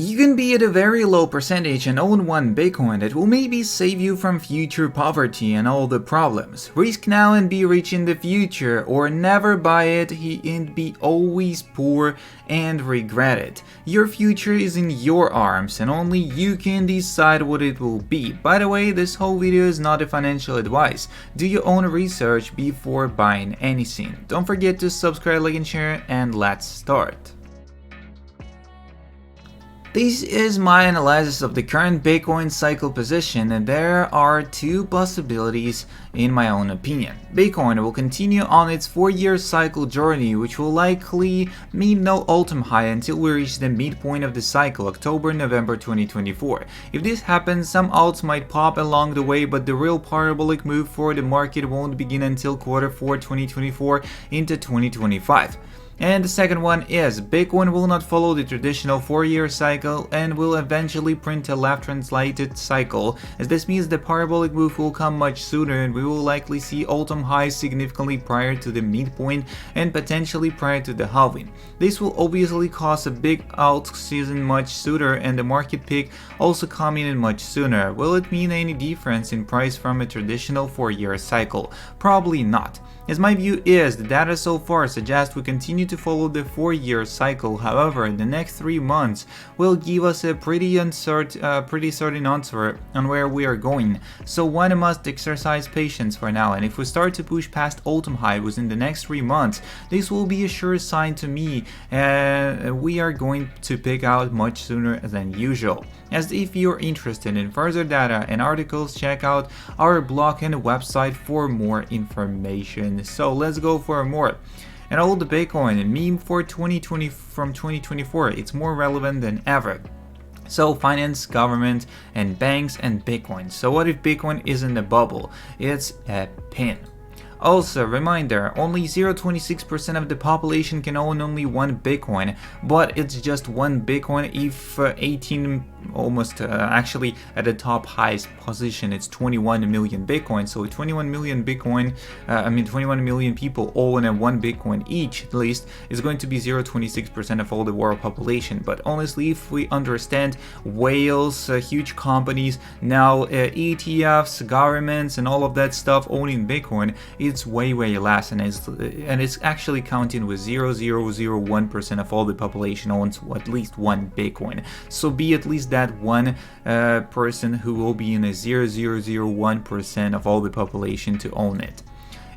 You can be at a very low percentage and own one Bitcoin that will maybe save you from future poverty and all the problems. Risk now and be rich in the future, or never buy it and be always poor and regret it. Your future is in your arms and only you can decide what it will be. By the way, this whole video is not a financial advice. Do your own research before buying anything. Don't forget to subscribe, like and share, and let's start. This is my analysis of the current Bitcoin cycle position, and there are two possibilities in my own opinion. Bitcoin will continue on its 4-year cycle journey, which will likely mean no all-time high until we reach the midpoint of the cycle, October-November 2024. If this happens, some alts might pop along the way, but the real parabolic move for the market won't begin until Q4 2024 into 2025. And the second one is, Bitcoin will not follow the traditional 4-year cycle and will eventually print a left translated cycle, as this means the parabolic move will come much sooner and we will likely see all-time highs significantly prior to the midpoint and potentially prior to the halving. This will obviously cause a big alt season much sooner and the market peak also coming in much sooner. Will it mean any difference in price from a traditional 4-year cycle? Probably not. As my view is, the data so far suggests we continue to follow the 4-year cycle. However, the next 3 months will give us a pretty certain answer on where we are going. So one must exercise patience for now, and if we start to push past all-time high within the next 3 months, this will be a sure sign to me we are going to pick out much sooner than usual. As if you're interested in further data and articles, check out our blog and website for more information. So let's go for more. And all the Bitcoin meme for 2020 from 2024, it's more relevant than ever. So finance, government, and banks and Bitcoin. So what if Bitcoin isn't a bubble? It's a pin. Also, reminder, only 0.26% of the population can own only one Bitcoin, but it's just one Bitcoin if 18, actually at the top highest position, it's 21 million Bitcoin. So 21 million Bitcoin, 21 million people own a one Bitcoin each, at least, is going to be 0.26% of all the world population. But honestly, if we understand whales, huge companies, now ETFs, governments, and all of that stuff owning Bitcoin, it's way less, and it's actually counting with 0.001% of all the population owns at least one Bitcoin. So be at least that one person who will be in a 0.001% of all the population to own it.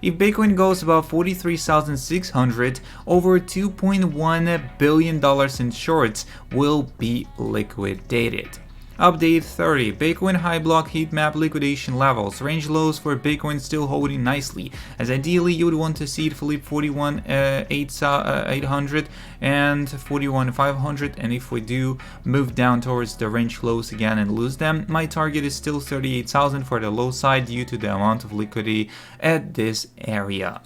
If Bitcoin goes above 43,600, over $2.1 billion in shorts will be liquidated. Update 30. Bitcoin high block heat map liquidation levels. Range lows for Bitcoin still holding nicely, as ideally you would want to see it flip 41,800 and 41,500, and if we do move down towards the range lows again and lose them, my target is still 38,000 for the low side due to the amount of liquidity at this area.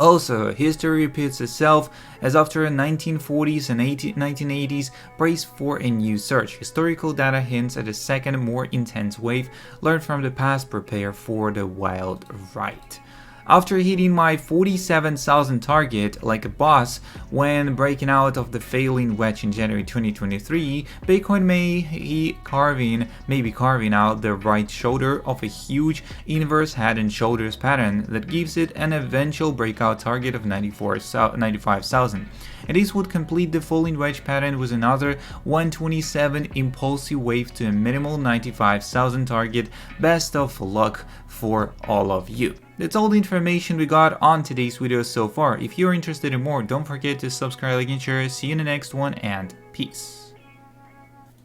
Also, history repeats itself, as after the 1940s and 1980s braced for a new surge. Historical data hints at a second, more intense wave. Learn from the past, prepare for the wild ride. After hitting my 47,000 target like a boss when breaking out of the failing wedge in January 2023, Bitcoin may be carving out the right shoulder of a huge inverse head and shoulders pattern that gives it an eventual breakout target of 95,000. And this would complete the falling wedge pattern with another 127 impulsive wave to a minimal 95,000 target. Best of luck for all of you. That's all the information we got on today's video so far. If you're interested in more, don't forget to subscribe, like, and share. See you in the next one, and peace.